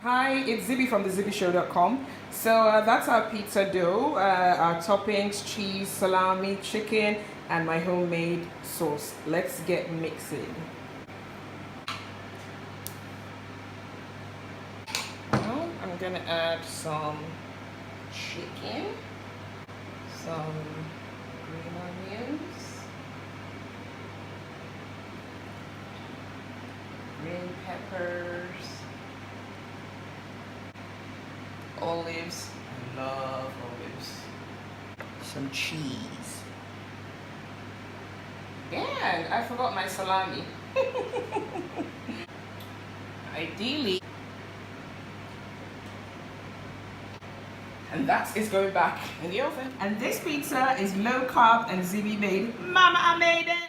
Hi, it's Zibby from the zibbyshow.com. So that's our pizza dough, our toppings, cheese, salami, chicken, and my homemade sauce. Let's get mixing. Now I'm gonna add some chicken, some green onions, green peppers, olives. I love olives. Some cheese. And I forgot my salami. Ideally. And that is going back in the oven. And this pizza is low carb and Zibby made. Mama, I made it!